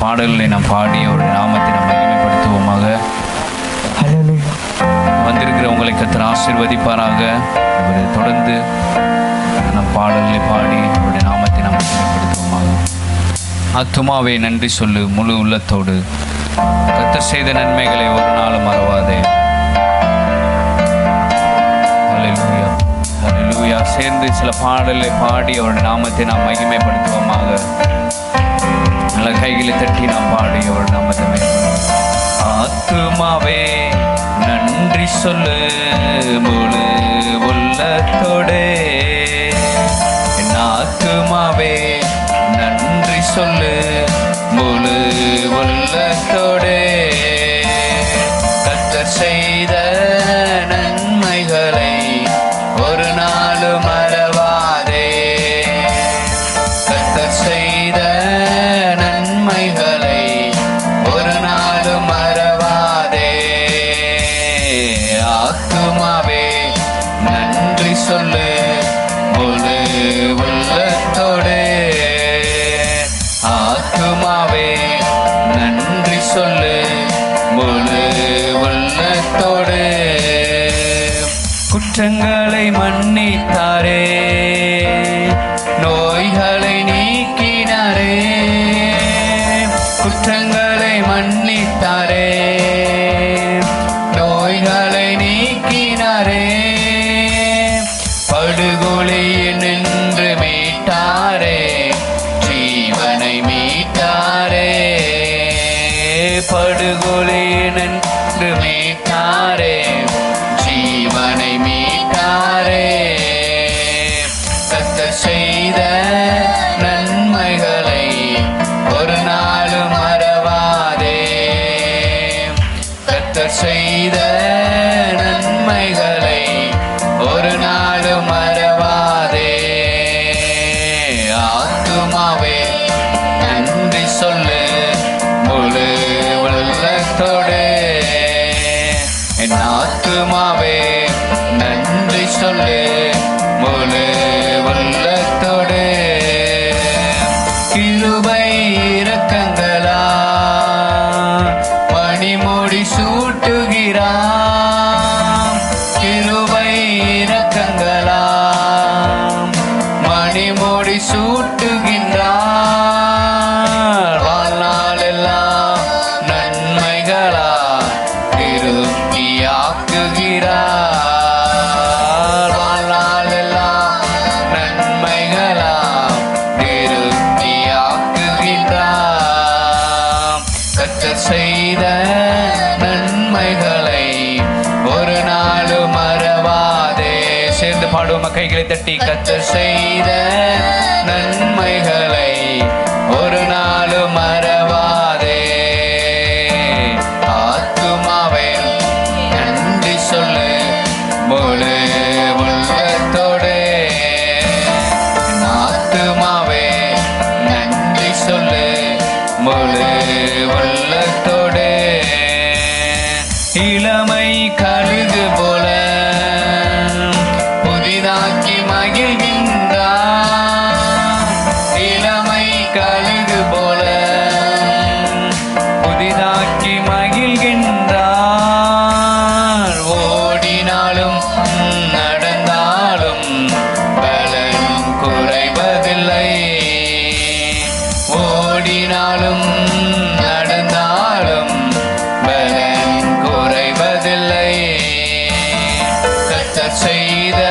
பாடல்களை நாம் பாடி அவருடைய நாமத்தை நாம் மகிமைப்படுத்துவோமாக. வந்திருக்கிற உங்களை கர்த்தர் ஆசீர்வதிப்பாராக. தொடர்ந்து நம் பாடல்களை பாடி அவருடைய நாமத்தை நாம் மகிமைப்படுத்துவோமாக. ஆத்துமாவே நன்றி சொல்லு முழு உள்ளத்தோடு, கர்த்தர் செய்த நன்மைகளை ஒரு நாளும் மறவாதே. ஹல்லேலூயா, ஹல்லேலூயா. சேர்ந்து சில பாடலை பாடி அவருடைய நாமத்தை நாம் மகிமைப்படுத்துவோமாக. நல்ல கைகளை தட்டி நாம் பாடி அவருடைய நாமத்தை மகிமைப்படுத்துவோம். ஆத்துமாவே நன்றி சொல்லு முழு உள்ளத்தோடே, என் ஆத்துமாவே நன்றி சொல்லு முழு உள்ளத்தோடே. கர்த்தர் செய்த நன்மைகளை ஒரு நாளும் மறவாதே. கர்த்தர் செய்த நன்மைகளை ஒரு நாளும் மறவாதே. ஆத்துமாவே நன்றி சொல்லு முழு உள்ளத்தோடே. ஆத்துமாவே நன்றி சொல்லு முழு உள்ளத்தோடு. குற்றங்களை மன்னித்தாரே, நோய்களை நீக்கினாரே. குற்றங்களை மன்னித்தாரே, நோய்களை நீக்கினாரே. படுகொலையில் நின்று மீட்டாரே, ஜீவனை மீட்டாரே. படுகொலையில் நின்று மீட்டாரே, ஜீவனை மீட்டாரே. கர்த்தர் செய்த நன்மைகளை ஒரு நாளும் மறவாதே. கர்த்தர் செய்த நன்மைகளை ஒரு நாளும் மறவாதே. ஆத்துமாவே நன்றி சொல்லு முழு உள்ளத்தோடு, என் ஆத்துமாவே நன்றி சொல்லு முழு உள்ளத்தோடு. கிருபை இரக்கங்களா மணிமுடி சூட்டுகிறான். கிருபை இரக்கங்களா மணிமுடி சூட்டுகின்றான். வாழ்நாளெல்லாம் நன்மைகளா திருப்தியாக்குகிறார். வாழ்நாளெல்லாம் நன்மைகளா திருப்தியாக்குகின்றார். கர்த்தர் செய்த நன்மைகளை ஒரு நாளும் மறவாதே. சேர்ந்து பாடுவோம் கைகளை தட்டி. கர்த்தர் செய்த நன்மைகளை ஒரு நாளும் மறவாதே. ஆத்துமாவே நன்றி சொல்லு முழு உள்ளத்தோடு. ஆத்துமாவே நன்றி சொல்லு முழு உள்ளத்தோடு. இளமை கழுகு போல புதிதாக்கி மகிழ்கின்றார். இளமை கழுகு போல புதிதாக்கி மகிழ்கின்றார். ஓடினாலும் நடந்தாலும் பலன் குறைவதில்லை. ஓடினாலும் நடந்தாலும் பலன் குறைவதில்லை. கர்த்தர் செய்த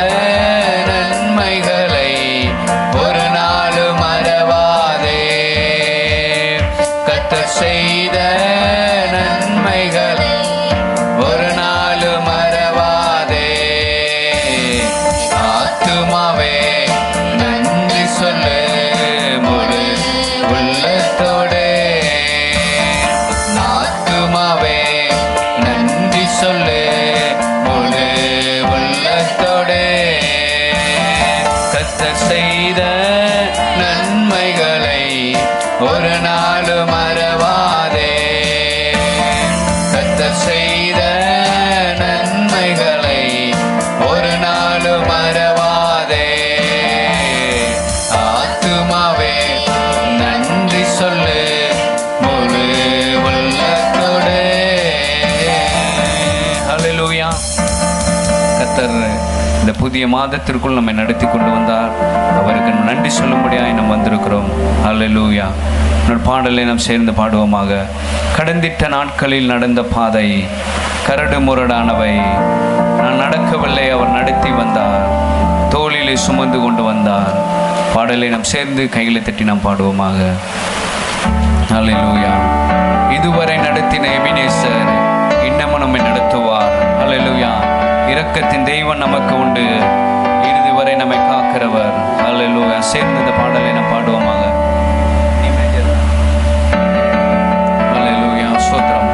நன்மைகளை ஒரு நாளும் மறவாதே. கர்த்தர் செய்த நன்மைகளை ஒரு நாளும் மறவாதே. ஆத்துமாவே நன்றி சொல்லு முழு உள்ளத்தோடு. ஆத்துமாவே நன்றி சொல்லு முழு உள்ளத்தோடு. கர்த்தர் செய்த நன்மைகளை ஒரு நாளும் மறவாதே. கர்த்தர் செய்த நன்மைகளை ஒரு நாளும் மறவாதே. ஆத்துமாவே நன்றி சொல்லு முழு கர்த்தர் இந்த புதிய மாதத்திற்குள் நம்மை நடத்தி கொண்டு வந்தார். அவருக்கு நன்றி சொல்லும்படியாக நாம் வந்திருக்கிறோம். அல்லேலூயா. ஒரு பாடலை நாம் சேர்ந்து பாடுவோமாக. கடந்திட்ட நாட்களில் நடந்த பாதை கரடு முரடானவை, நான் நடக்கவில்லை, அவர் நடத்தி வந்தார், தோளிலே சுமந்து கொண்டு வந்தார். பாடலை நாம் சேர்ந்து கைகளை தட்டி நாம் பாடுவோமாக. அல்லேலூயா. இதுவரை நடத்தின எபினேசர் இன்னமும் நம்மை நடத்துவார். அல்லேலூயா. இரக்கத்தின் தெய்வம் நமக்கு உண்டு, இறுதி வரை நம்மை காக்கிறவர். அல்லேலூயா. சேர்ந்து இந்த பாடலை நாம் பாடுவோமாக. அல்லேலூயா. ஸ்தோத்திரம்.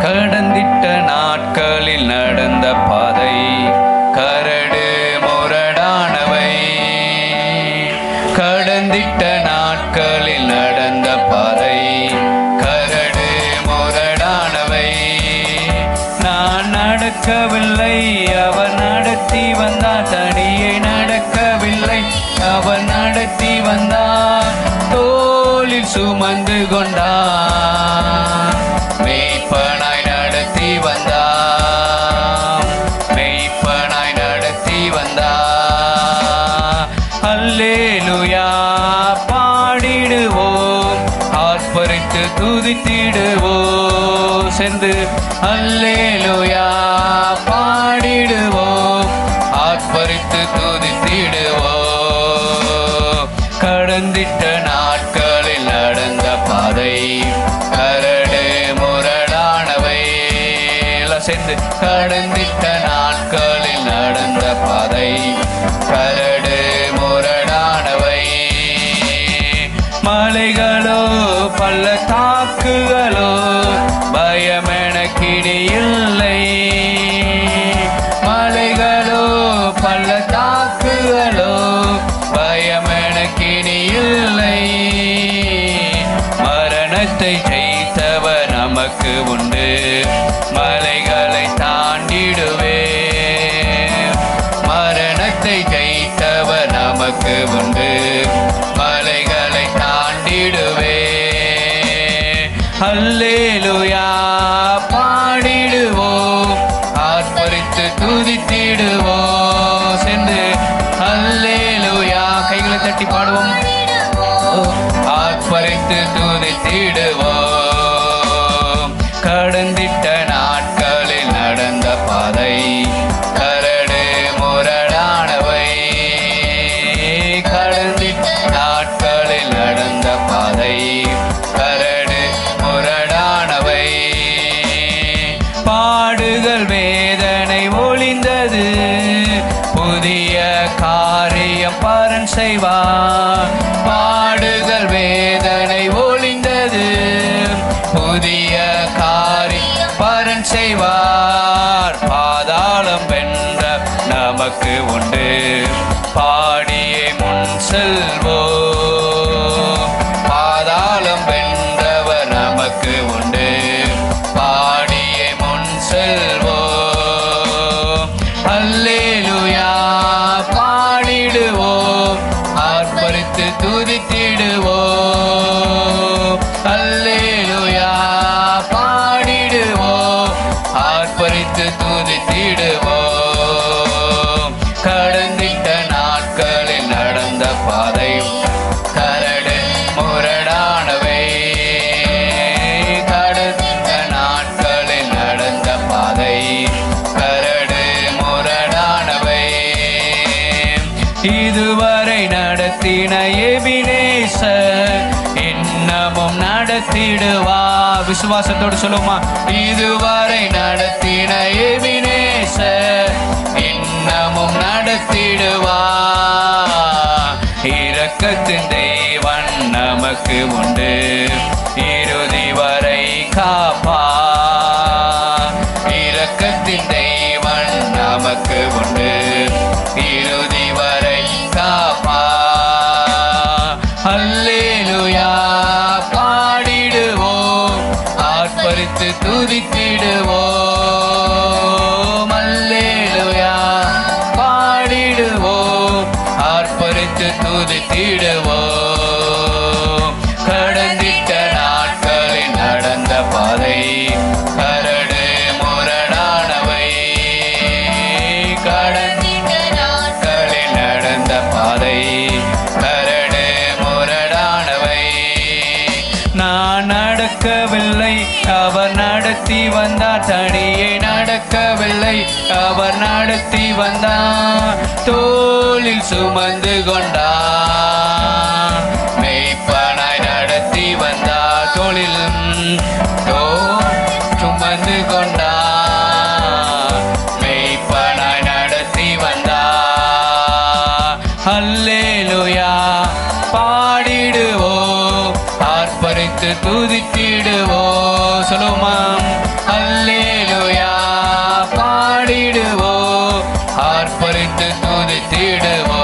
கடந்திட்ட நாட்களில் நடந்த பாதை கரடு முரடானவை, கடந்திட்ட நாட்களில் நடந்த பாதை கரடு முரடானவை, நான் நடக்கவில்லை, அவர் நடத்தி வந்தார், தனியே நடக்கவில்லை, அவர் நடத்தி வந்தார், தோளில் சுமந்து கொண்டார், மெய்ப்பனாய் நடத்தி வந்தார், மெய்ப்பனாய் நடத்தி வந்தார். அல்லேலூயா. பாடிடுவோம், ஆர்ப்பரித்து துதித்திடுவோம். சேர்ந்து அல்லேலூயா. பாடிடுவோம், ஆர்ப்பரித்து துதித்திடுவோம். கடந்திட்ட நாட்களில் நடந்த பாதை கரடு முரடானவை, சேர்ந்து கடந்திட்ட நாட்களில் நடந்த பாதை கரடு முரடானவை, மலைகளோ பள்ளத்தாக்குகளோ பயம் எனக்கினி இல்லை, மலைகளோ பள்ளத்தாக்குகளோ பயம் எனக்கினி இல்லை, மரணத்தை ஜெயித்தவர் நமக்கு உண்டு, மலைகளை தாண்டிடுவே, மரணத்தை ஜெயித்தவர் நமக்கு உண்டு, மலைகளை தாண்டிடுவே. அல்லேலூயா. பாடிடுவோம், ஆர்ப்பரித்து துதித்திடுவோம். சென்று அல்லேலூயா. கைகளை தட்டி பாடுவோம், ஆர்ப்பரித்து துதித்திடுவோம். கடந்திட்ட நாட்களில் நடந்த பாதை கரடு முரடானவை, கடந்திட்ட நாட்களில் நடந்த பாதை கரடு முரடானவை, பாடுகள் வேதனை ஒளிந்தது, புதிய காரியம் பரன் செய்வார், பாடுகள் வேதனை ஒளிந்தது, புதிய காரியம் பரன் செய்வார், பாதாளம் வென்ற நமக்கு உண்டு, பாடியே முன் செல்வோம், பாதாளம் வென்றவர் நமக்கு உண்டு, பாடியே முன் செல்வோம். அல்லேலூயா. பாடிடுவோம், ஆர்ப்பரித்து துதித்திடுவோம். அல்லேலூயா. பாடிடுவோம், ஆர்ப்பரித்து துதித்திடுவோம். கடந்திட்ட நாட்களில் நடந்த பாதை கரடு முரடானவை, கடந்த நாட்களில் நடந்த பாதை கரடு முரடானவை, இதுவரை நடத்தின எபினேசர் இன்னமும் நடத்திடுவா. விசுவாசத்தோடு சொல்லுமா. இதுவரை நடத்தின எபினேசர் இன்னமும் நடத்திடுவா. இரக்கத்தின் தேவன் நமக்கு உண்டு, இறுதி வரை காப்பா. இரக்கத்தின் தேவன் நமக்கு உண்டு, இறுதி வரை காப்பா. அல்லேலூயா. பாடிடுவோம், ஆர்ப்பரித்து துதித்திடுவோம். அல்லேலூயா. பாடிடுவோம், ஆர்ப்பரித்து துதித்திடுவோம். கடந்திட்ட நாட்கள் நான் நடக்கவில்லை, அவர் நடத்தி வந்தார். தனியே நடக்கவில்லை, அவர் நடத்தி வந்தார். தோளில் சுமந்து கொண்டார், மெய்ப்பனாய் நடத்தி வந்தார். தோளில் சுமந்து கொண்டார், மெய்ப்பனாய் நடத்தி வந்தார். அல்லேலூயா பாடிடுவோ, ஆர்ப்பரித்து துதித்திடுவோ. சொல்லுமாம், அல்லேலூயா பாடிடுவோ, ஆர்ப்பரித்து துதித்திடுவோ.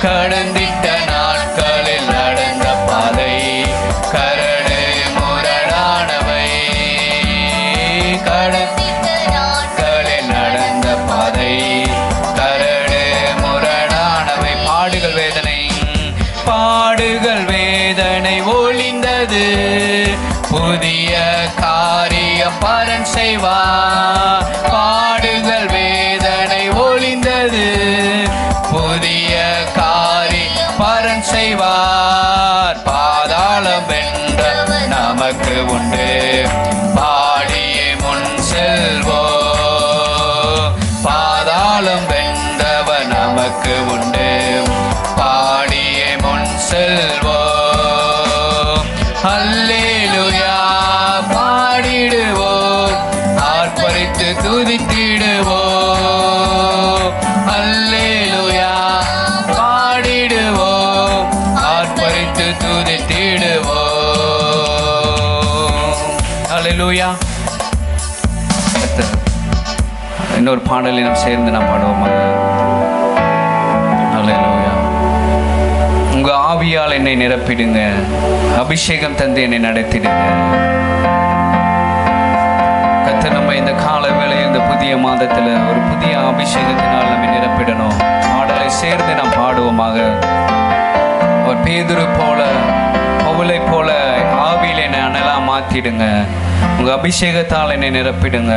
கடந்திட்ட நாட்களில் நடந்த பாதை கரடு முரடானவை, கடந்திட்ட நாட்களில் நடந்த பாதை கரடு முரடானவை. பாடுகள் வேதனை, பாடுகள் வேதனை ஒளிந்தது, புதிய காரியம் பரன் செய்வார். பாடுகள் வேதனை ஒளிந்தது, புதிய காரியம் பரன் செய்வார். பாதாளம் வென்ற நமக்கு உண்டு, பாடியே முன் செல்வோ. பாதாளம் வென்றவர் நமக்கு உண்டு, பாடியே முன் செல்வோ. அல்லேலூயா பாடிடுவோ, ஆர்ப்பரித்து துதித்திடுவோ. அல்லேலூயா பாடிடுவோ, ஆர்ப்பரித்து துதித்திடுவோ. அல்லேலூயா. இன்னொரு பாடலை நாம் சேர்ந்து நாம் பாடுவோமாக. அல்லேலூயா. உங்க ஆவியால் என்னை நிரப்பிடுங்க, அபிஷேகம் தந்து என்னை நடத்திடுங்க. கர்த்தர் நம்ம இந்த கால வேளை, இந்த புதிய மாதத்துல ஒரு புதிய அபிஷேகத்தினால் நம்ம நிரப்பிடணும். பாடலை சேர்ந்து நாம் பாடுவோமாக. அவர் பேதுரு போல, பவுலை போல ஆவியில் என்னை அனலா மாத்திடுங்க. உங்க அபிஷேகத்தால் என்னை நிரப்பிடுங்க.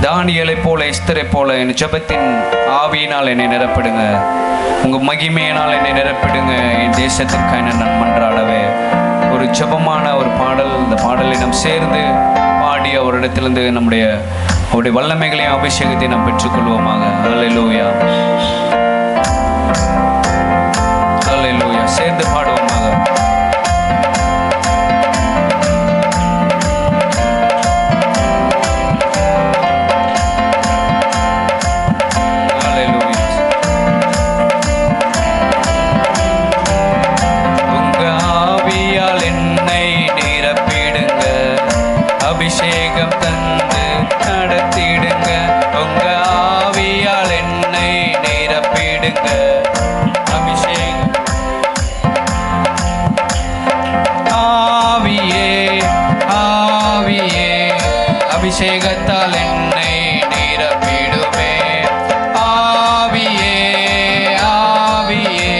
தானியேலை போல, எஸ்தரை போல என் ஜெபத்தின் ஆவியினால் என்னை நிரப்பிடுங்க. உங்க மகிமையினால் என்னை நிரப்பிடுங்க. என் தேசத்திற்காக நான் மன்றாடவே ஒரு ஜெபமான ஒரு பாடல். இந்த பாடலை நாம் சேர்ந்து பாடி அவரிடத்திலிருந்து அவருடைய வல்லமைகளையும் அபிஷேகத்தை நாம் பெற்றுக்கொள்வோமாக. அல்லேலூயா, அல்லேலூயா. சேர்ந்து பாடுவோமாக. அபிஷேகம் தந்து நடத்திடுங்க. உங்க ஆவியால் என்னை நிரப்பிடுங்க. அபிஷேகம் ஆவியே, ஆவியே அபிஷேகத்தால் என்னை நிரப்பிடுமே. ஆவியே, ஆவியே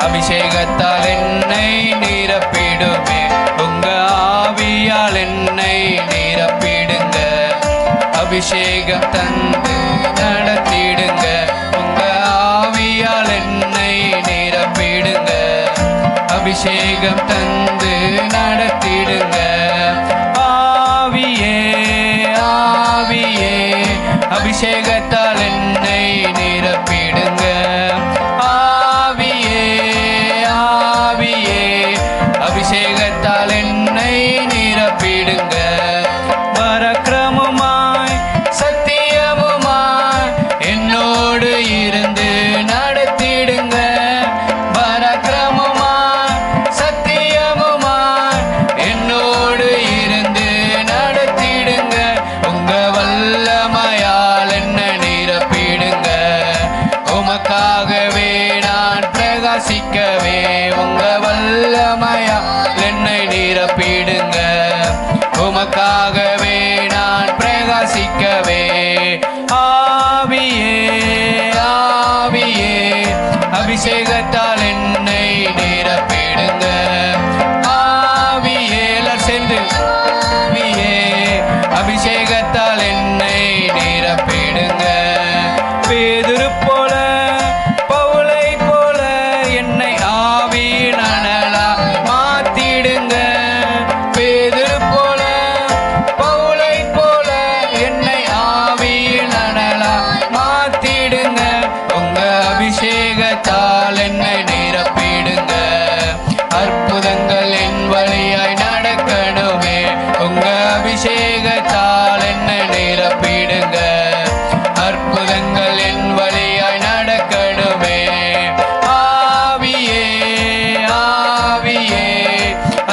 அபிஷேகத்தால் என்னை நிரப்பிடுமே. உங்க ஆவியால் என்னை நிரப்பிடுங்க. அபிஷேகம் தந்து நடத்திடுங்க. உங்க ஆவியால் என்னை நிரப்பிடுங்க. அபிஷேகம் தந்து நடத்திடுங்க. ஆவியே, ஆவியே அபிஷேகத்தால் என்னை நிரப்பிடுங்க. ஆவியே, ஆவியே அபிஷேகத்தால் என்னை நிரப்பிடுங்க. பரக்கிரமமாய் சத்தியமுமாய் என்னோடு இருந்து நடத்திடுங்க. பரக்கிரமமாய் சத்தியமுமாய் என்னோடு இருந்து நடத்திடுங்க. உங்க வல்லமையால் என்ன நிரப்பிடுங்க. உமக்காகவே நான் பிரகாசிக்கவே உங்க வல்லமையால் என்னை நிரப்பிடுங்க.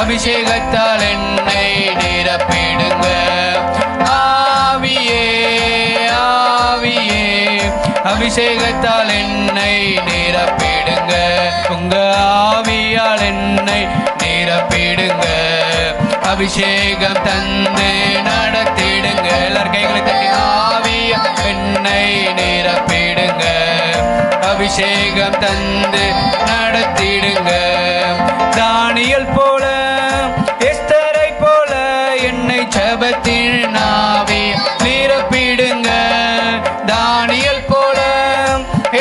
அபிஷேகத்தால் என்னை நிரப்பிடுங்க. ஆவியே ஆவியே அபிஷேகத்தால் என்னை நிரப்பிடுங்க. உங்க ஆவியால் என்னை நிரப்பிடுங்க. அபிஷேகம் தந்து நடத்திடுங்க. எல்லாரும் கைகளை தட்டி ஆவியா என்னை நிரப்பிடுங்க. அபிஷேகம் தந்து நடத்திடுங்க. தானியேல் போல எஸ்தரை போல என்னை ஜெபத்தின் ஆவியா நிரப்பிடுங்க. தானியேல் போல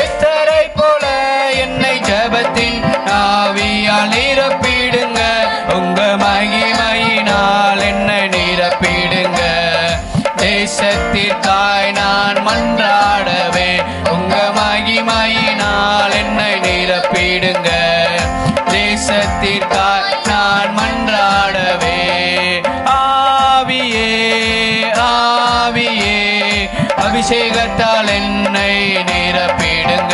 எஸ்தரை போல என்னை ஜெபத்தின் ஆவியால் நிரப்பிடுங்க. உங்க மகிமையினால் என்னை நிரப்பிடுங்க. தேசத்திற்காய் நான் மன்றாடவே உங்க மகிமையினால் என்னை நிரப்பிடுங்க. தேசத்திற்காய் நான் மன்றாடவே. ஆவியே ஆவியே அபிஷேகத்தால் என்னை நிரப்பிடுங்க.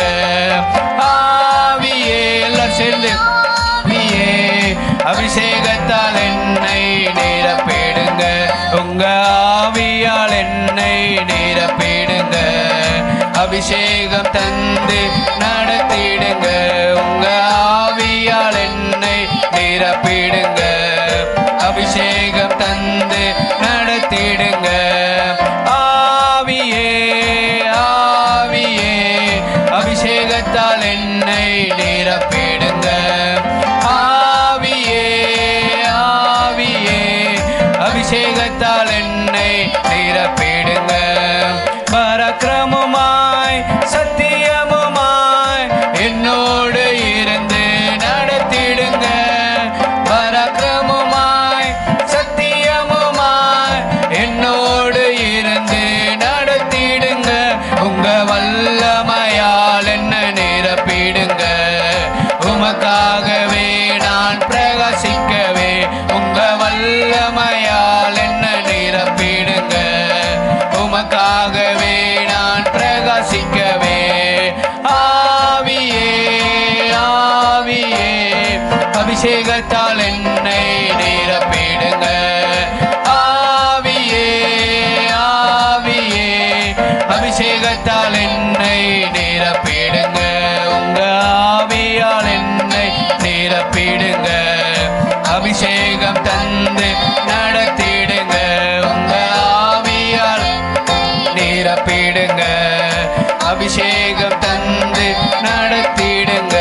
ஆவியே எல்லாரும் சேர்ந்து ஆவியே அபிஷேகத்தால் என்னை நிரப்பிடுங்க. உங்க ஆவியால் என்னை நிரப்பிடுங்க. அபிஷேகம் தந்து நடத்திடுங்க. உங்க ஆவியால் என்னை நிரப்பிடுங்க. அபிஷேகம் தந்து நடத்திடுங்க. ஆவியே ஆவியே அபிஷேகத்தால் என்னை நிரப்பிடுங்க. ஆவியே ஆவியே அபிஷேகத்தால் என்னை நிரப்பிடுங்க. பராக்கிரமமாய் சத்தியமுமாய் என்னோடு இருந்து நடத்திடுங்க. பராக்கிரமமாய் சத்தியமுமாய் என்னோடு இருந்து நடத்திடுங்க. உங்க வல்லமையால் என்ன நிரப்பிடுங்க. உமக்காகவே நான் பிரகாசிக்கவே உங்க வல்லமையால் என்ன நிரப்பிடுங்க. உமக்காகவே நான் பிரகாசிக்கவே. ஆவியே ஆவியே அபிஷேகத்தால் என்னை நிரப்பிடுங்க. ஆவியே ஆவியே அபிஷேகத்தால் என்னை நிரப்பிடுங்க. உங்க ஆவியால் என்னை நிரப்பிடுங்க. அபிஷேகம் தந்து நடத்திடுங்க. உங்க ஆவியால் நிரப்பிடுங்க. அபிஷேகம் தந்து நடத்திடுங்க.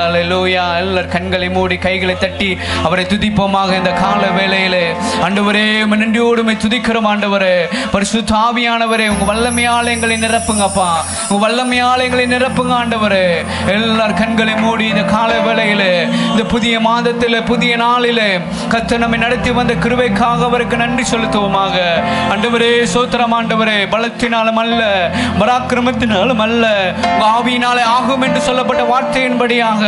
அல்லேலூயா. எல்லார் கண்களை மூடி கைகளை தட்டி அவரை துதிப்போமாக. இந்த கால வேளையிலே ஆண்டவரே நன்றியோடு துதிக்கிறோம். ஆண்டவரே பரிசுத்த ஆவியானவரே உங்க வல்லமையால் எங்களை நிரப்புங்கப்பா. உங்க வல்லமையால் எங்களை நிரப்புங்க ஆண்டவரே. எல்லார் கண்களை மூடி இந்த கால வேளையிலே இந்த புதிய மாதத்திலே புதிய நாளிலே கர்த்தர் நம்மை நடத்தி வந்த கிருபைக்காக அவருக்கு நன்றி செலுத்துவோமாக. ஆண்டவரே சோத்திரம் ஆண்டவரே. பலத்தினாலும் அல்ல பராக்கிரமத்தினாலும் அல்ல உங்க ஆவியினாலே ஆகும் என்று சொல்லப்பட்ட வார்த்தையின்படியாக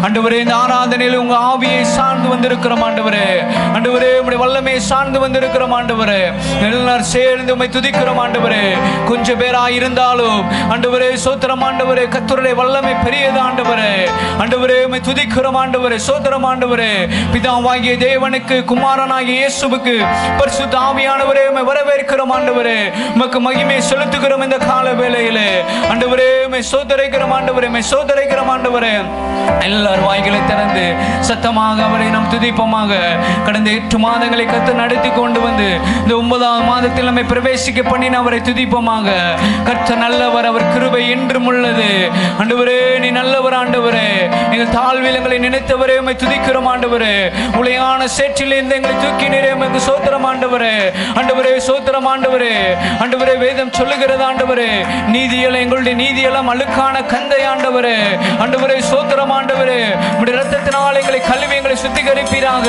ஆண்டவரே இந்த ஆராதனையில் உங்க ஆவியை சார்ந்து வந்திருக்கிறோம் ஆண்டவரே. ஆண்டவரே உம்முடைய வல்லமையை சார்ந்து வந்திருக்கிறோம் ஆண்டவரே. எல்லாரும் சேர்ந்து உம்மை துதிக்கிறோம் ஆண்டவரே. கொஞ்சம் பேரா இருந்தாலும் ஆண்டவரே சோத்திரம் ஆண்டவரே. கர்த்தருடைய வல்லமை பெரியது ஆண்டவரே. ஆண்டவரே உம்மை துதிக்கிறோம் ஆண்டவரே. சோத்திரம் ஆண்டவரே. பிதாவாகிய தேவனுக்கு குமாரனாகிய இயேசுவுக்கு பரிசுத்த ஆவியானவரே உம்மை வரவேற்கிறோம் ஆண்டவரே. உமக்கு மகிமை செலுத்துகிறோம் இந்த கால வேளையிலே ஆண்டவரே. உம்மை சோதரிக்கிறோம் ஆண்டவரே. உம்மை சோதரிக்கிறோம் ஆண்டவரே. எல்லாரும் வாய்களை திறந்து சத்தமாக அவரை நாம் துதிப்போமாக. கடந்த 8 மாதங்களை கர்த்தர் நடத்தி கொண்டு வந்து இந்த 9ஆவது மாதத்தில் நம்மை பிரவேசிக்க பண்ணின அவரை துதிப்போமாக. கர்த்தர் நல்லவர். அவர் கிருபை என்றும் உள்ளது. ஆண்டவரே நீ நல்லவர் ஆண்டவரே. எங்கள் தாழ்வில் எங்களை நினைத்தவரே உம்மை துதிக்கிறோம் ஆண்டவரே. உளையான சேற்றிலிருந்து எங்களை தூக்கி நீரே உமக்கு சோத்திரம் ஆண்டவரே. ஆண்டவரே சோத்திரம் ஆண்டவரே. ஆண்டவரே வேதம் சொல்லுகிறது ஆண்டவரே நீதியெல்லாம் எங்களுடைய நீதியெல்லாம் அழுக்கான கந்தை ஆண்டவரே. ஆண்டவரே சோத்திரம் ஆண்டவரே. உம்முடைய இரத்தத்தினால் எங்களை கழுவி எங்களை சுத்திகரிப்பீராக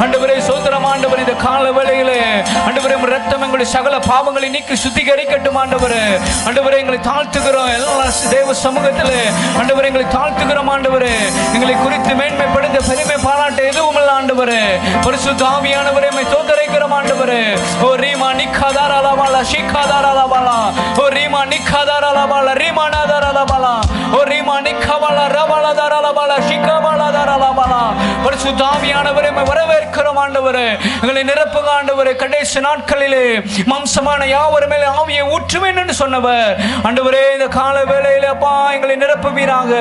ஆண்டவரே. சோத்திரம் ஆண்டவரே. இந்த கால வேளையிலே ஆண்டவரே உம்முடைய இரத்தம் எங்களுடைய சகல பாவங்களை நீக்கி சுத்திகரிக்கட்டும் ஆண்டவரே. ஆண்டவரே எங்களை தாழ்த்துகிறோம் எல்லா தேவ சமூகத்திலே ஆண்டவரே எங்களை தாழ்த்துகிறோம் ஆண்டவரே. எங்களை குறித்து மேன்மைப்படுத்த பெருமை பாராட்ட எதுவும் இல்லை ஆண்டவரே. பரிசுத்த ஆவியானவரே உம்மை தோத்தரை சோதரிக்கிறோம் ஆண்டவரே. ஓ ரீமா நிக்காதாரலபாலா ஷிகாதாரலபாலா ஓ ரீமா நிக்காதாரலபாலா ரீமானாதாரலபாலா ஓ ரீமா நிக்கபாலா ரபாலாதாரலபாலா ஷிகாபாலாதாரலபாலா. பரிசுத்த ஆவியானவரே வரவேற்கிறோம் ஆண்டவரே. எங்களை நிரப்புங்க ஆண்டவரே. கடைசி நாட்களிலே மாம்சமான யாவர் மேலே ஆவியை ஊற்றுவேன் என்று சொன்னவர் ஆண்டவரே, இந்த கால வேளையிலே அப்பா எங்களை நிரப்புவீராக.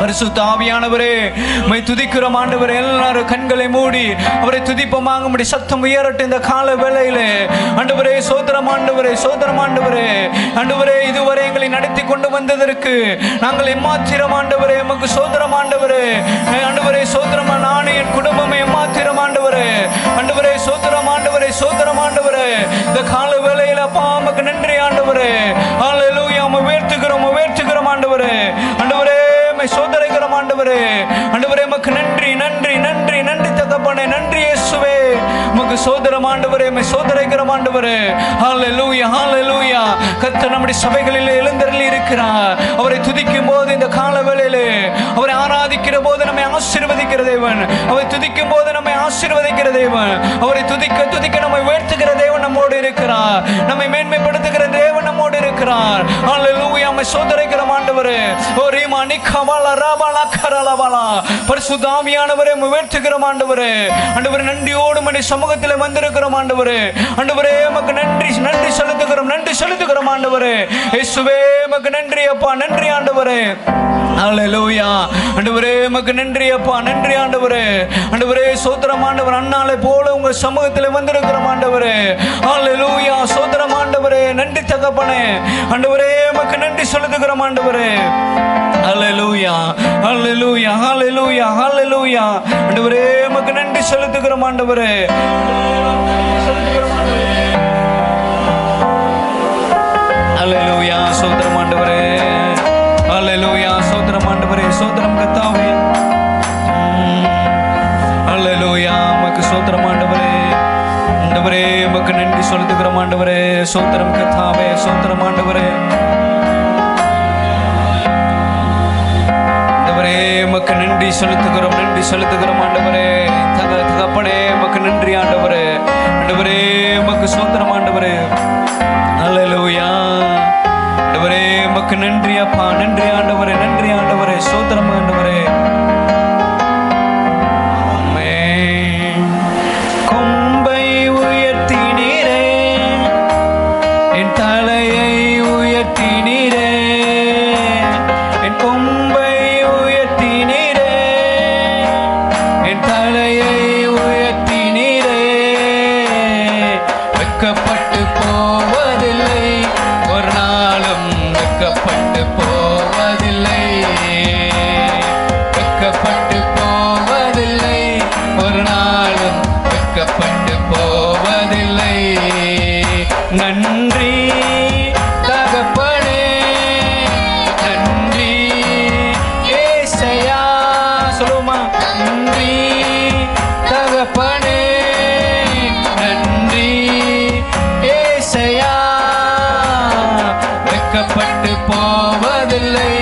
பரிசுத்த ஆவியானவரே உம்மை துதிக்கிறோம் ஆண்டவரே. எல்லாரும் கண்களை மூடி அவரை துதிப்போமாக. முடி சத்தம் உயரட்டும் இந்த கால வேளையிலே ஆண்டவரே. சோதரம் ஆண்டவரே, சோதரம் ஆண்டவரே. ஆண்டவரே இதுவரை எங்களை நடத்தி கொண்டு வந்ததற்கு நாங்கள் எம்மாத்திரம் ஆண்டவரே. எமக்கு சோதரம் ஆண்டவரே. ஆண்டவரே சோதரம், நானே என் குடும்பமே எம்மாத்திரம் ஆண்டவரே. ஆண்டவரே சோதரம் ஆண்டவரே, சோதரம் ஆண்டவரே. இந்த கால வேளையில அப்பா உமக்கு நன்றி ஆண்டவரே. ஹல்லேலூயா. உம்மை உயர்த்துகிறோம், உயர்த்துகிறோம் ஆண்டவரே. ஆண்டவரே சோதரிக்கிறோம் ஆண்டவரே. ஆண்டவரே உமக்கு நன்றி, நன்றி, நன்றி, நன்றி தகப்பனே. நன்றி இயேசுவே. உமக்கு சோதரம் ஆண்டவரே, உம்மை சோதரிக்கிறோம் ஆண்டவரே. ஹல்லேலூயா, ஹல்லேலூயா. கர்த்தர் நம்முடைய சபைகளில் எழுந்தருளி இருக்கிறார். அவரை துதிக்கும் போது இந்த கால வேளையிலே, அவரை ஆராதிக்கிற போது நம்மை ஆசீர்வதிக்கிற தேவன், அவரை துதிக்கும் போது நம்மை ஆசீர்வதிக்கிற தேவன், அவரை துதிக்க துதிக்க நம்மை உயர்த்துகிற தேவன் நம்மோடு இருக்கிறார். நம்மை மேன்மைப்படுத்துகிற தேவன் நம்மோடு இருக்கிறார். ஹல்லேலூயா. உம்மை சோதரிக்கிறோம் ஆண்டவரே. ஓ ரீமா நிக்கபாலா ரபாலா கரலபாலா. பரிசுத்த ஆவியானவரே உம்மை உயர்த்துகிறோம் ஆண்டவரே. ஆண்டவரே நன்றியோடு உம்முடைய சமூகத்தில் வந்திருக்கிறோம் ஆண்டவரே. ஆண்டவரே உமக்கு நன்றி, நன்றி செலுத்துகிறோம், நன்றி செலுத்துகிறோம் ஆண்டவரே. இயேசுவே உமக்கு நன்றி அப்பா, நன்றி ஆண்டவரே. ஹல்லேலூயா. ஆண்டவரே உமக்கு நன்றி அப்பா, நன்றி ஆண்டவரே. ஆண்டவரே சோதரம் ஆண்டவர். அண்ணாலை போல உங்க சமூகத்தில் வந்திருக்கிறோம் ஆண்டவரே. ஹல்லேலூயா. சோதரம் ஆண்டவரே. நன்றி தகப்பனே. ஆண்டவரே உமக்கு நன்றி செலுத்துகிறோம் ஆண்டவரே. ஹல்லேலூயா, ஹல்லேலூயா, ஹல்லேலூயா, ஹல்லேலூயா. ஆண்டவரே உமக்கு நன்றி செலுத்துகிறோம் ஆண்டவரே. ஹல்லேலூயா. சோதரம் ஆண்டவரே. ஹல்லேலூயா. சோதரம் ஆண்டவரே. சோதரம் கர்த்தாவே. ஹல்லேலூயா. உமக்கு சோதரம் ஆண்டவரே. ஆண்டவரே உமக்கு நன்றி செலுத்துகிறோம் ஆண்டவரே. சோதரம் கர்த்தாவே. சோதரம் ஆண்டவரே. உமக்கு நன்றி செலுத்துகிறோம், நன்றி செலுத்துகிறோம் ஆண்டவரே. தகப்பனே உமக்கு நன்றி ஆண்டவரே. ஆண்டவரே உமக்கு சோதரம் ஆண்டவரே. ஹல்லேலூயா. ஆண்டவரே உமக்கு நன்றி அப்பா, நன்றி ஆண்டவரே, நன்றி ஆண்டவரே. சோதரம் ஆண்டவரே. கொம்பை உயர்த்தினீரே, என் தலையை உயர்த்தினீரே. என் கொம்பை உயர்த்தினீரே, என் தலையை உயர்த்தினீரே. வெட்கப்பட்டு போவதில்லை, ஒரு நாளும் வெட்கப்பட்டு போவதில்லை. வெட்கப்பட்டு போவதில்லை, ஒரு நாளும் வெட்கப்பட்டு போவதில்லை. நன்றி தகப்பனே, நன்றி ஏசையா. சொல்லுமா. நன்றி தகப்பனே, நன்றி ஏசையா. வெட்கப்பட்டு போவதில்லை,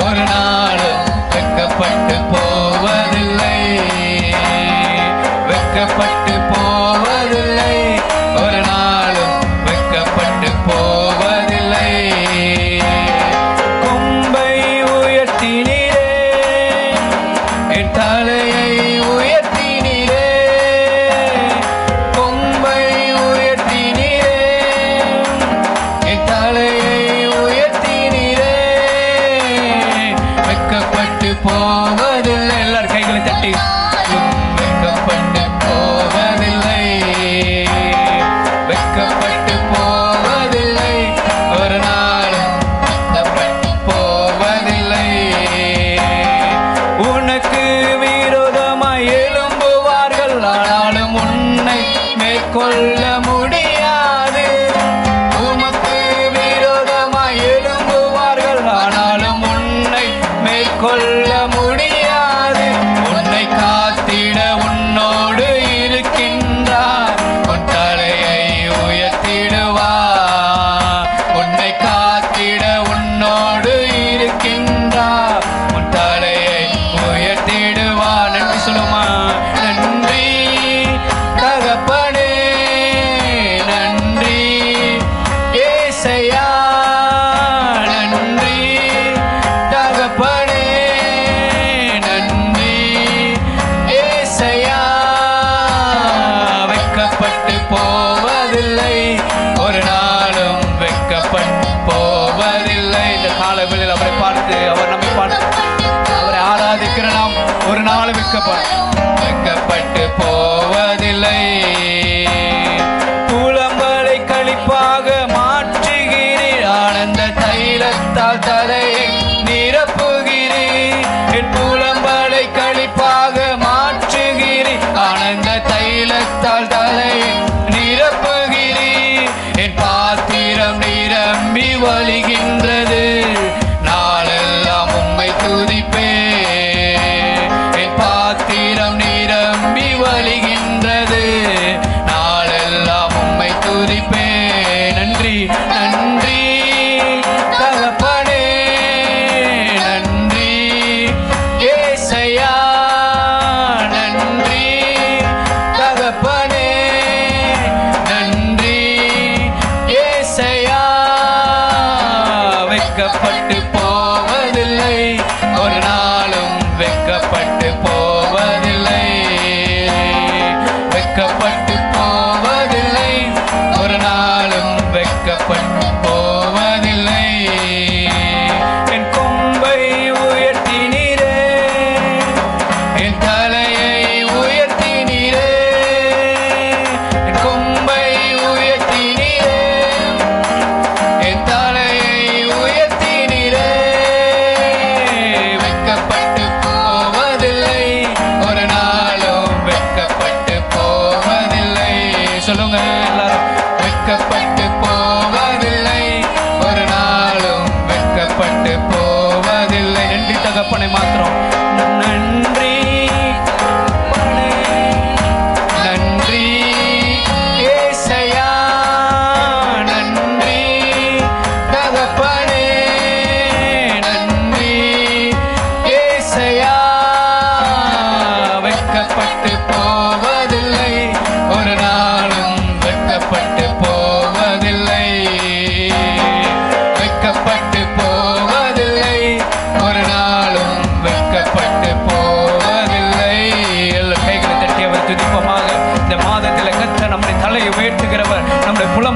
ஒரு நாளும் வெட்கப்பட்டு போவதில்லை. வெட்கப்பட்டு போவதில்லை, ஒரு நாளும் வெட்கப்பட்டு போவதில்லை. கொம்பை உயர்த்தினீரே, என் தலையை உயர்த்தினீரே. கொம்பை உயர்த்தினீரே, என் தலையை உயர்த்தினீரே. வெட்கப்பட்டு போவதில்லை. எல்லாரும் கைகளை தட்டி. வெட்கப்பட்டு போவதில்லை,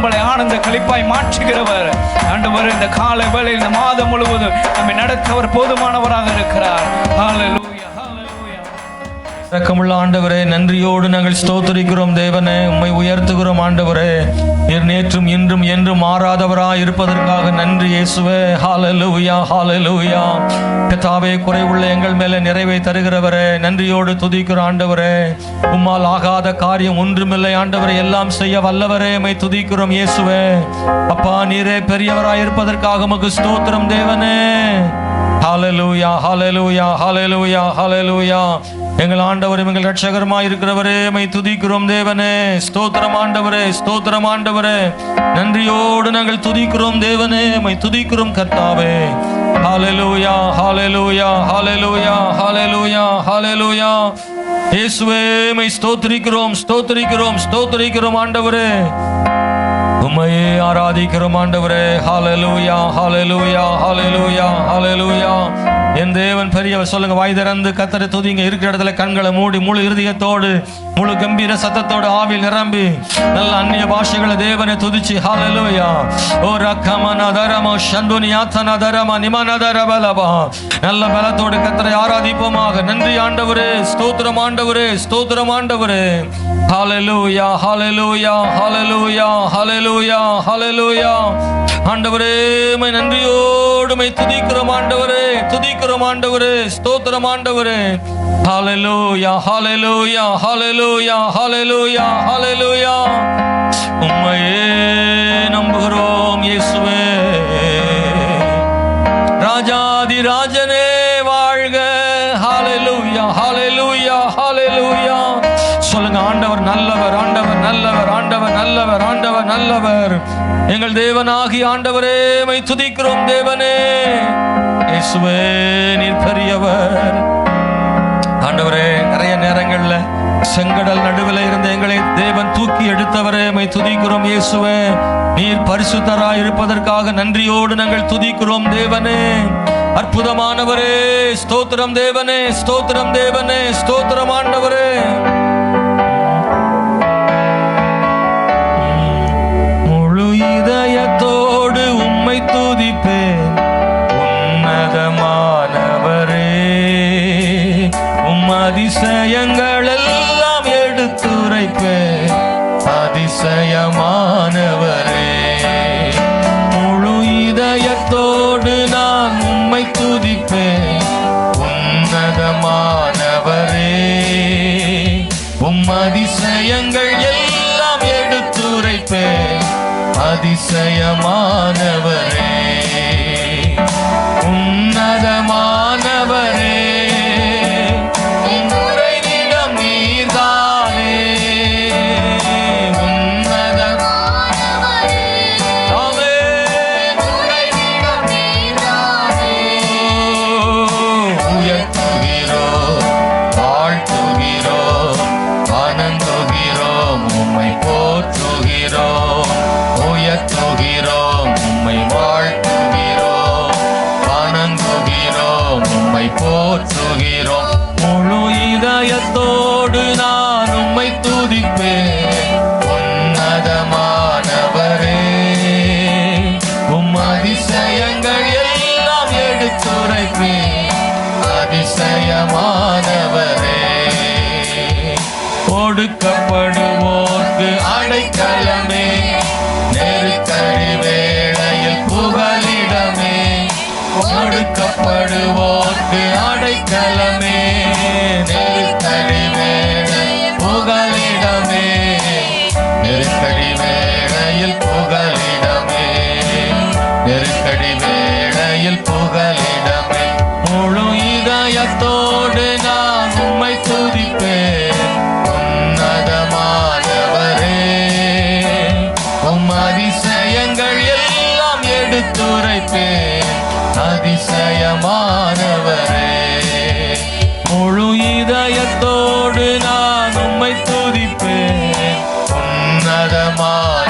துன்பங்களை ஆனந்த களிப்பாய் மாற்றுகிறவர். ஆண்டவர் இந்த காலை வேளை இந்த மாதம் முழுவதும் நம்மை நடத்த அவர் போதுமானவராக இருக்கிறார். ஹல்லேலூயா, ஹல்லேலூயா. இரக்கமுள்ள ஆண்டவரே, நன்றியோடு நாங்கள் ஸ்தோத்திரிக்கிறோம். தேவனே, உம்மை உயர்த்துகிறோம். ஆண்டவரே, நீர் நேற்றும் இன்றும் என்றும் மாறாதவராய் இருப்பதற்காக நன்றி இயேசுவே. ஹல்லேலூயா, ஹல்லேலூயா. கர்த்தாவே, குறைவுள்ள எங்கள் மேலே நிறைவை தருகிறவரே, நன்றியோடு துதிக்கிறோம். ஆண்டவரே, உம்மால் ஆகாத காரியம் ஒன்றுமில்லை. ஆண்டவரே, எல்லாம் செய்ய வல்லவரே, உம்மை துதிக்கிறோம் இயேசுவே. அப்பா, நீரே பெரியவராய் இருப்பதற்காக உமக்கு ஸ்தோத்திரம் தேவனே. ஹல்லேலூயா, ஹல்லேலூயா, ஹல்லேலூயா, ஹல்லேலூயா. எங்கள் ஆண்டவரும் எங்கள் ரட்சகருமாய் இருக்கிறவரே, உம்மை துதிக்கிறோம் தேவனே. ஸ்தோத்திரம் ஆண்டவரே, ஸ்தோத்திரம் ஆண்டவரே. நன்றியோடு நாங்கள் துதிக்கிறோம் தேவனே, உம்மை துதிக்கிறோம் கர்த்தாவே. ஹல்லேலூயா, ஹல்லேலூயா, ஹல்லேலூயா, ஹல்லேலூயா, ஹல்லேலூயா. இயேசுவே, உம்மை ஸ்தோத்திரிக்கிறோம், ஸ்தோத்திரிக்கிறோம், ஸ்தோத்திரிக்கிறோம் ஆண்டவரே. உம்மையே ஆராதிக்கிறோம் ஆண்டவரே. ஹல்லேலூயா, ஹல்லேலூயா, ஹல்லேலூயா, ஹல்லேலூயா. என் தேவன் பெரியவர். சொல்லுங்க, வாய் திறந்து கர்த்தரை துதிங்க. இருக்கிற இடத்துல கண்களை மூடி முழு இருதயத்தோடு முழு கம்பீர சத்தத்தோடு ஆவியில் நிரம்பி நல்ல அந்நிய பாஷைகளை தேவனை துதிச்சு ஹல்லேலூயா. ஓ ரக்கமன தரம சந்துனியாத்தன தரம நிமன தரபலபா. நல்ல பலத்தோடு கர்த்தரை ஆராதிப்போமாக. நன்றி ஆண்டவரே, ஸ்தோத்திரம் ஆண்டவரே, ஸ்தோத்திரம் ஆண்டவரே. ஹல்லேலூயா, ஹல்லேலூயா, ஹல்லேலூயா, ஹல்லேலூயா, ஹல்லேலூயா. ஆண்டவரே, உம்மை நன்றியோடு உம்மை துதிக்கிறோம் ஆண்டவரே, துதிக்கிறோம் ஆண்டவரே, ஸ்தோத்திரம் ஆண்டவரே. ஹல்லேலூயா, ஹல்லேலூயா, ஹல்லேலூயா, ஹல்லேலூயா, ஹல்லேலூயா. உம்மையே நம்புகிறோம் இயேசுவே. ராஜாதி ராஜனே வாழ்க. ஹல்லேலூயா, ஹல்லேலூயா, ஹல்லேலூயா. சொல்லுங்க, ஆண்டவர் நல்லவர், ஆண்டவர் நல்லவர், ஆண்டவர் நல்லவர், ஆண்டவர் நல்லவர். எங்கள் தேவனாகி ஆண்டவரே, உம்மை துதிக்கிறோம் தேவனே. இயேசுவே, நீர் பெரியவர். ஆண்டவரே, நிறைய நேரங்கள்ல செங்கடல் நடுவில் இருந்த எங்களை தேவன் தூக்கி எடுத்தவரே, உம்மை துதிக்கிறோம் இயேசுவே. நீர் பரிசுத்தராய் இருப்பதற்காக நன்றியோடு நாங்கள் துதிக்கிறோம் தேவனே. அற்புதமானவரே, ஸ்தோத்திரம் தேவனே, ஸ்தோத்திரம் தேவனே, ஸ்தோத்திரம் ஆண்டவரே. முழு இதயத்தோடு உம்மை துதிப்பேன் உன்னதமானவரே. உம் அதிசயங்கள் எல்லாம் எடுத்துரைப்பேன் அதிசயமானவரே. முழு இதயத்தோடு நான் உம்மை துதிப்பேன் உன்னதமானவரே. உம் அதிசயங்கள் எல்லாம் எடுத்துரைப்பேன் அதிசயமானவரே. உன்னதமானவரே, உறைவிடம் நீர்தானே. உன்னதமானவரே, உறைவிடம் நீர்தானே. உயர்த்துகிறோம், வாழ்த்துகிறோம், வணங்குகிறோம், உம்மை போற்றுகிறோம். உயர்த்துகிறோம், உம்மை வாழ்த்துகிறோம், வணங்குகிறோம், உம்மை போற்றுகிறோம். முழு இதயத்தோடு நான் உம்மை துதிப்பேன் உன்னதமானவரே. உம் அதிசயங்கள் எல்லாம் எடுத்துரைப்பேன் அதிசயமானவரே. ஒடுக்கப்படுவோர்க்கு அடைக்கலமே, நெருக்கடி வேளையில் புகலிடமே. ஒடுக்கப்படுவோர்க்கு அடைக்கலமே, நெருக்கடி வேளையில் புகலிடமே. நெருக்கடி வேளையில் புகலிடமே, நெருக்கடி வேளையில் புகலிடமே. முழு இதயத்தோடு நான் உம்மை துதிப்பேன் உன்னதமானவரே. உம் அதிசயங்கள் எல்லாம் எடுத்துரைப்பேன் அதிசயமானவரே. முழு இதயத்தோடு நான் உம்மை துதிப்பேன் உன்னதமானவரே.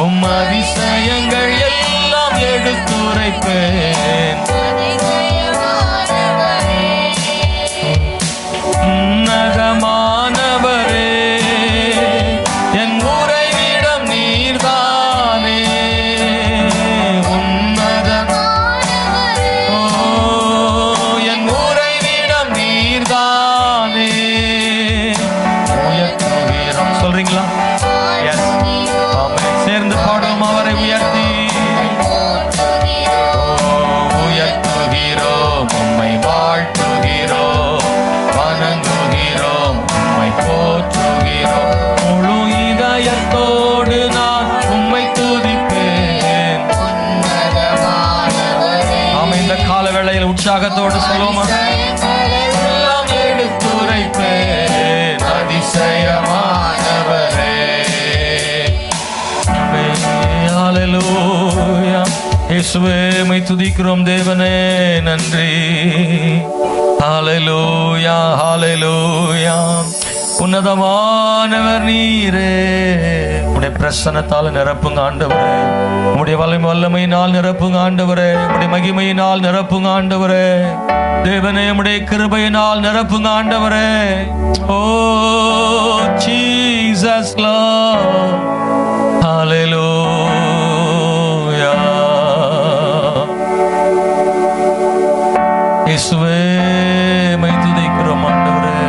உம் அதிசயங்கள் எல்லாம் எடுத்துரைப்பேன் உன்னதமானவரே. என் உரை இயேசுவே உம்மை துதிக்கிறோம் தேவனே, நன்றி. ஹல்லேலூயா, ஹல்லேலூயா. உன்னதமானவர் நீரே. உம்முடைய பிரசன்னத்தால் நிரப்புங்க ஆண்டவரே, உம்முடைய வல்லமையினால் நிரப்புங்க ஆண்டவரே, உம்முடைய மகிமையினால் நிரப்புங்க ஆண்டவரே, தேவனே உம்முடைய கிருபையினால் நிரப்புங்க ஆண்டவரே. ஓ ஜீசஸ் லார்ட், ஹல்லேலூயா. இயேசுவே உம்மை துதிக்கிறோம் ஆண்டவரே.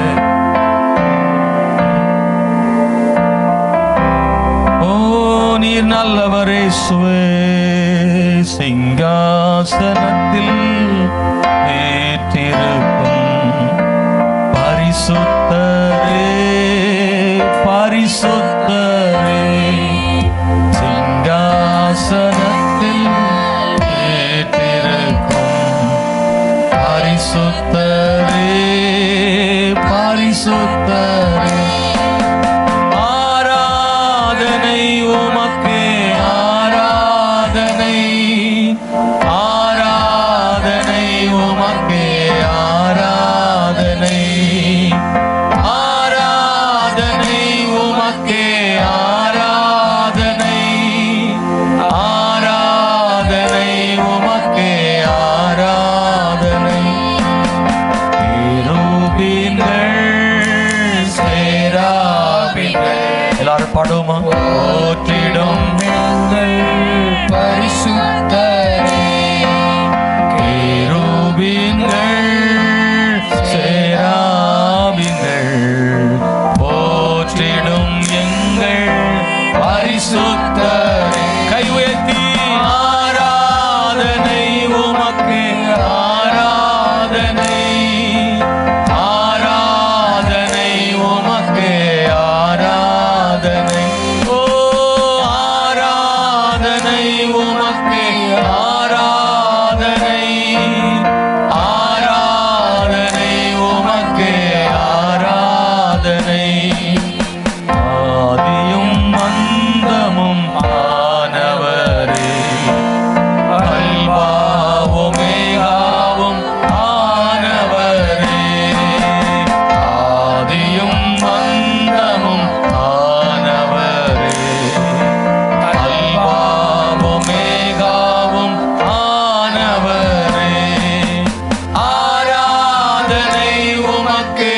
ஓ நீர் நல்லவர் இயேசுவே, சிங்காசனத்தில் வீற்றிருக்கும் பரிசுத்தரே, பரிசுத்தரே, சிங்காசனத்தில் வீற்றிருக்கும் பரிசுத்தரே, பரிசுத்தரே. ஆராதனை உமக்கே, ஆராதனை, ஆராதனை உமக்கே, ஆராதனை, ஆராதனை உமக்கே, ஆராதனை, ஆராதனை உமக்கே, ஆராதனை. கேருபீன்கள், சேராபீன்கள், எல்லாரும் பாடுவோமா? போற்றிடும் எங்கள் பரிசுத்தரே. கேருபீன்கள், சேராபீன்கள், போற்றிடும் எங்கள் பரிசுத்தரே. கை உயர்த்தி ஆராதனை உமக்கு, ஆராதனை, ஆராதனை உமக்கு, ஆராதனை. ஓ ஆராதனை உமக்கு, ஆராதனை, ஆராதனை உமக்கு, ஆராதனை. ஆதியும் அந்தமும் ஆனவரே, அல்பாவும் மேகாவும் ஆனவரே, ஆதியும் அந்தமும் ஆனவரே, அல்பாவும் மேகாவும் ஆனவரே. ஆராதனை உமக்கு,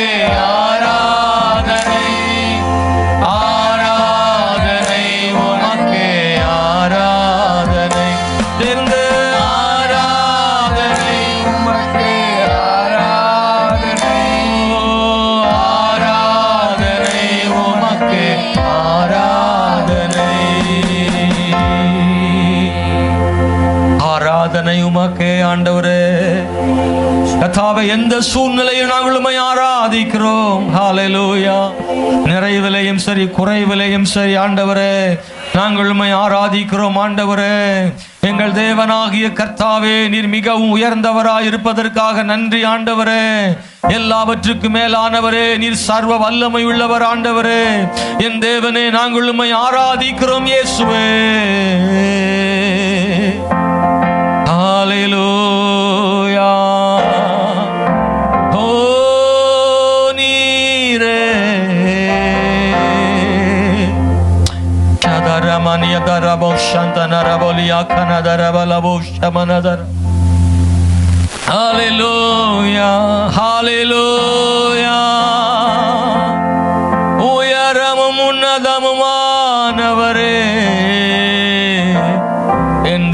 ஆராதனை, ஆராதனை உமக்கு, ஆராதனை. தெரிந்து ஆராதனை உமக்கு, ஆராதனை, ஆராதனை உமக்கு, ஆராதனை, ஆராதனை உமக்கே ஆண்டவரே. கர்த்தாவே, எந்த சூழ்நிலையில் நாங்கள் உம்மை ஆராதிக்கிறோம். ஹல்லேலூயா. நிறைவிலையும் சரி குறைவிலையும் சரி ஆண்டவரே, நாங்கள் உம்மை ஆராதிக்கிறோம் ஆண்டவரே. எங்கள் தேவனாகிய கர்த்தாவே, நீர் மிகவும் உயர்ந்தவராய் இருப்பதற்காக நன்றி ஆண்டவரே. எல்லாவற்றுக்கும் மேலானவரே, நீர் சர்வ வல்லமை உள்ளவர் ஆண்டவரே. என் தேவனே, நாங்கள் உம்மை ஆராதிக்கிறோம் இயேசுவே. ஹல்லேலூயா. ஓ நீரே கதரமனிய தரபோ சந்தனரபோலியா கனதரபலபோ ஷமனதர. ஹல்லேலூயா, ஹல்லேலூயா. உயரமும் உன்னதமுமானவரே, என்